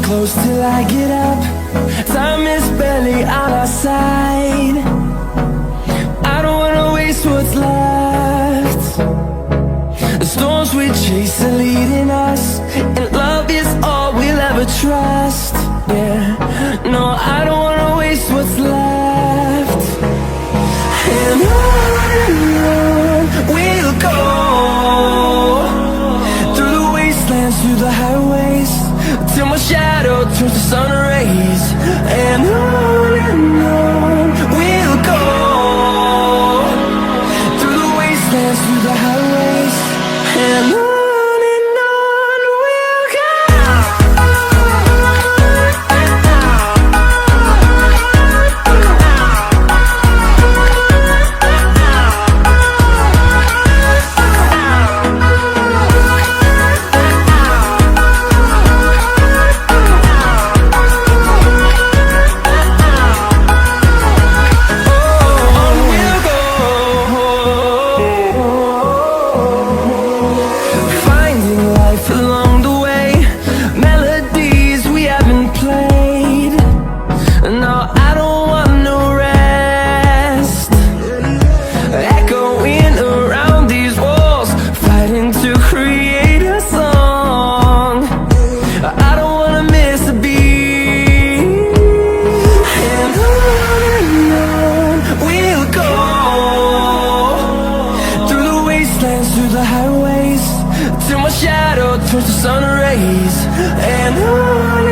close till I get up. Time is barely on our side. I don't wanna waste what's left. The storms we chase are leading us, and love is all we'll ever trust. Yeah, no, I don't wanna waste what's left. And on we'll go, through the wastelands, through the highways, till my shadow turns to sun rays. And on we'll go, through the wastelands, through the highways, and on we'll go. Through the highways, till my shadow turns to sun rays. And on